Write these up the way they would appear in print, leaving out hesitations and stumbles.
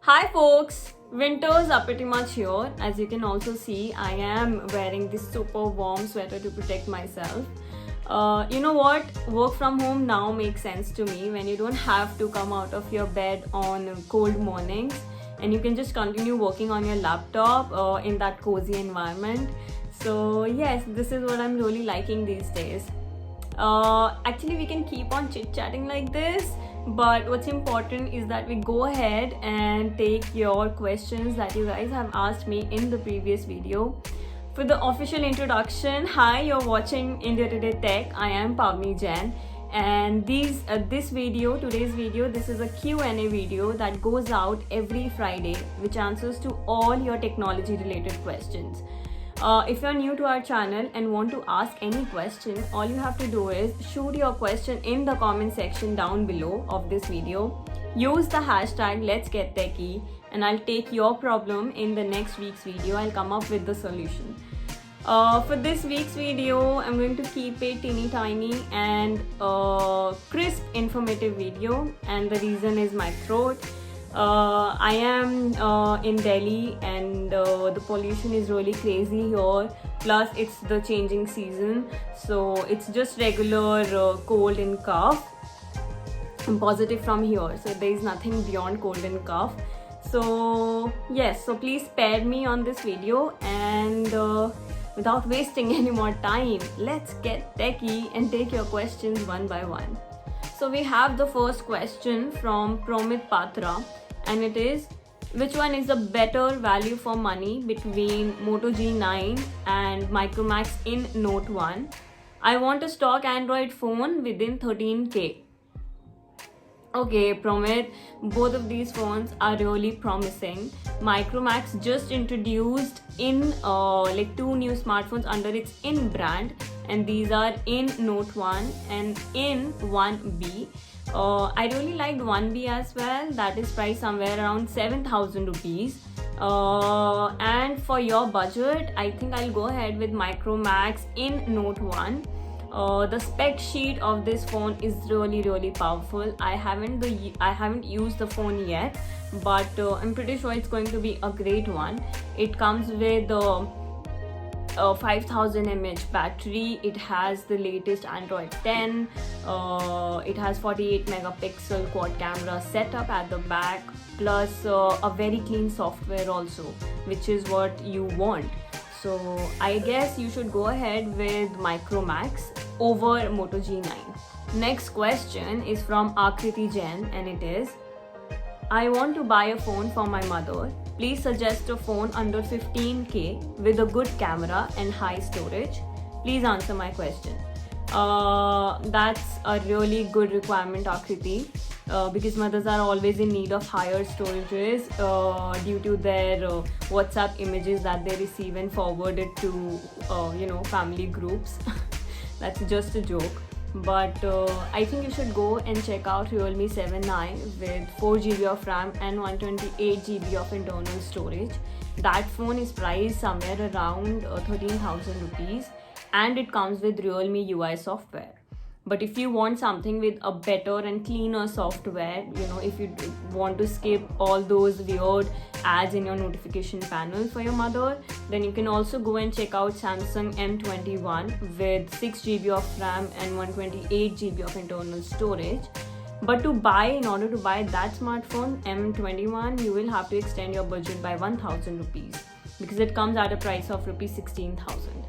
Hi folks, winters are pretty much here. As you can also see, I am wearing this super warm sweater to protect myself. You know what? Work from home now makes sense to me when you don't have to come out of your bed on cold mornings and you can just continue working on your laptop in that cozy environment. So, yes, this is what I'm really liking these days. Actually, we can keep on chit chatting like this, but what's important is that we go ahead and take your questions that you guys have asked me in the previous video. For the official introduction, hi, you're watching India Today Tech. I am Pavni Jain, and today's video, this is a Q&A video that goes out every Friday, which answers to all your technology related questions. If you're new to our channel and want to ask any question, all you have to do is shoot your question in the comment section down below of this video. Use the hashtag Let's Get Techie and I'll take your problem in the next week's video. I'll come up with the solution. For this week's video, I'm going to keep it teeny tiny and crisp, informative video, and the reason is my throat. I am in Delhi and the pollution is really crazy here, plus it's the changing season, so it's just regular cold and cough. I'm positive from here, so there is nothing beyond cold and cough. So yes, so please spare me on this video, and without wasting any more time, let's get techie and take your questions one by one. So we have the first question from Promit Patra, and it is, which one is the better value for money between Moto G9 and Micromax in Note 1? I want a stock Android phone within 13k. Okay, Promit, both of these phones are really promising. Micromax just introduced in like two new smartphones under its in brand, and these are in Note 1 and in 1B. I really liked 1B as well, that is priced somewhere around 7,000 rupees. And for your budget, I think I'll go ahead with Micromax in Note 1. The spec sheet of this phone is really powerful. I haven't used the phone yet, but I'm pretty sure it's going to be a great one. It comes with 5000 mAh battery. It has the latest Android 10. It has 48 megapixel quad camera setup at the back, plus a very clean software also, which is what you want. So I guess you should go ahead with Micromax over Moto G9. Next question is from Akriti Jain, and it is, I want to buy a phone for my mother. Please suggest a phone under 15k with a good camera and high storage. Please answer my question. That's a really good requirement, Akriti, because mothers are always in need of higher storages due to their WhatsApp images that they receive and forward it to family groups. That's just a joke. But I think you should go and check out Realme 7i with 4GB of RAM and 128GB of internal storage. That phone is priced somewhere around 13,000 rupees, and it comes with Realme UI software. But if you want something with a better and cleaner software, if you want to skip all those weird ads in your notification panel for your mother, then you can also go and check out Samsung M21 with 6GB of RAM and 128GB of internal storage. But in order to buy that smartphone, M21, you will have to extend your budget by 1,000 rupees because it comes at a price of rupees 16,000.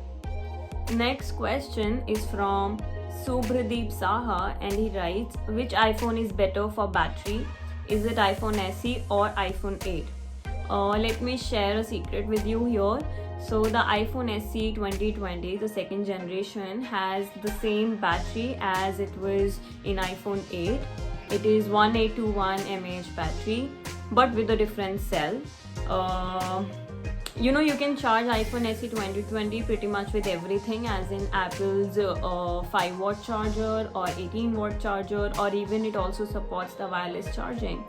Next question is from Subhradeep Saha, and he writes, which iPhone is better for battery? Is it iPhone SE or iPhone 8? Let me share a secret with you here. So the iPhone SE 2020, the second generation, has the same battery as it was in iPhone 8. It is 1821 mAh battery, but with a different cell. You can charge iPhone SE 2020 pretty much with everything, as in Apple's 5-watt charger or 18-watt charger, or even it also supports the wireless charging.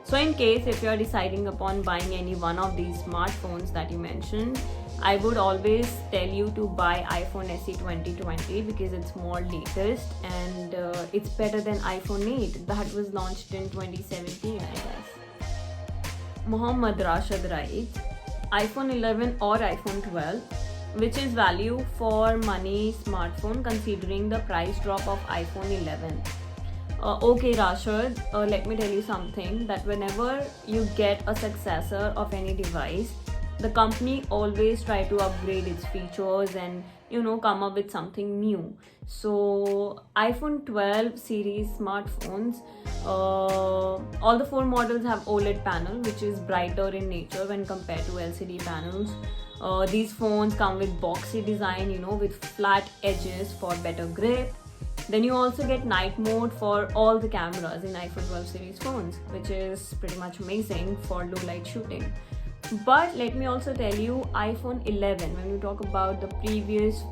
So in case if you are deciding upon buying any one of these smartphones that you mentioned, I would always tell you to buy iPhone SE 2020 because it's more latest and it's better than iPhone 8 that was launched in 2017, I guess. Muhammad Rashid writes, iPhone 11 or iPhone 12, which is value for money smartphone considering the price drop of iPhone 11. Okay, Rashid, let me tell you something, that whenever you get a successor of any device, the company always try to upgrade its features and come up with something new. So iPhone 12 series smartphones, all the four models have OLED panel, which is brighter in nature when compared to LCD panels. These phones come with boxy design, with flat edges for better grip. Then you also get night mode for all the cameras in iPhone 12 series phones, which is pretty much amazing for low light shooting. But let me also tell you, iPhone 11, when we talk about the previous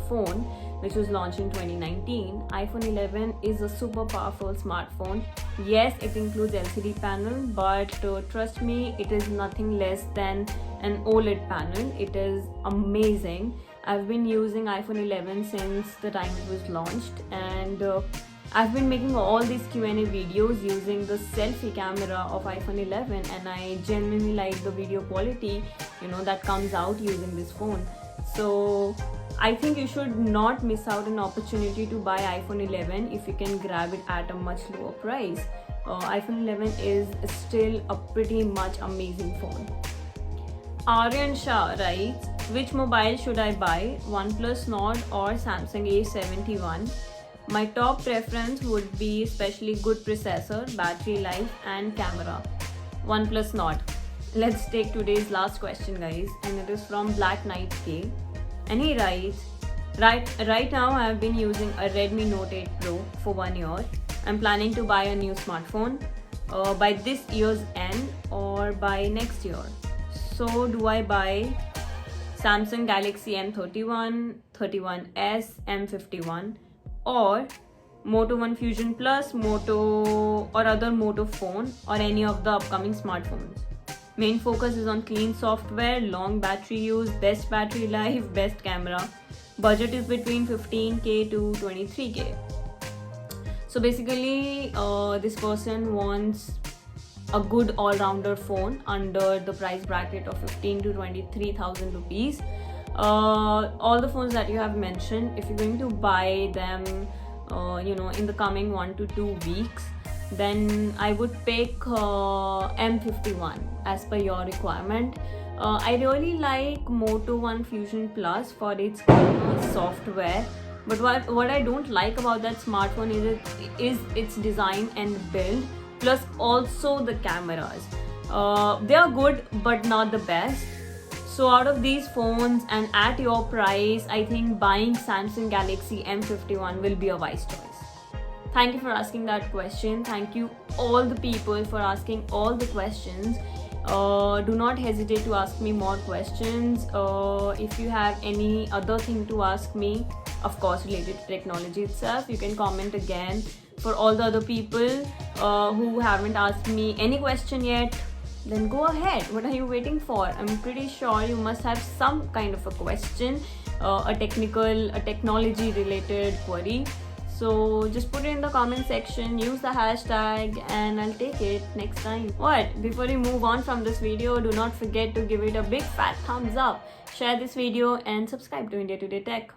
phone which was launched in 2019, iPhone 11 is a super powerful smartphone. Yes, it includes LCD panel, but trust me, it is nothing less than an OLED panel. It is amazing. I've been using iPhone 11 since the time it was launched, and I've been making all these Q&A videos using the selfie camera of iPhone 11, and I genuinely like the video quality that comes out using this phone. So I think you should not miss out an opportunity to buy iPhone 11 if you can grab it at a much lower price. iPhone 11 is still a pretty much amazing phone. Aryan Shah writes, which mobile should I buy, OnePlus Nord or Samsung A71? My top preference would be especially good processor, battery life and camera. OnePlus Nord. Let's take today's last question, guys, and it is from Black Knight K. And he writes, right now I have been using a Redmi Note 8 Pro for 1 year. I'm planning to buy a new smartphone by this year's end or by next year. So do I buy Samsung Galaxy M31, 31s, M51 or Moto One Fusion Plus, Moto or other Moto phone or any of the upcoming smartphones? Main focus is on clean software, long battery use, best battery life, best camera. Budget is between 15k to 23k. So basically this person wants a good all-rounder phone under the price bracket of 15 to 23,000 rupees. All the phones that you have mentioned, if you're going to buy them in the coming 1 to 2 weeks, then I would pick M51 as per your requirement. I really like Moto One Fusion Plus for its software, but what I don't like about that smartphone is its design and build, plus also the cameras. They are good but not the best. So out of these phones and at your price, I think buying Samsung Galaxy M51 will be a wise choice. Thank you for asking that question. Thank you all the people for asking all the questions. Do not hesitate to ask me more questions. If you have any other thing to ask me, of course related to technology itself, you can comment again. For all the other people who haven't asked me any question yet, then go ahead. What are you waiting for? I'm pretty sure you must have some kind of a question, a technology related query. So just put it in the comment section, use the hashtag, and I'll take it next time. Before you move on from this video, do not forget to give it a big fat thumbs up, share this video and subscribe to India Today Tech.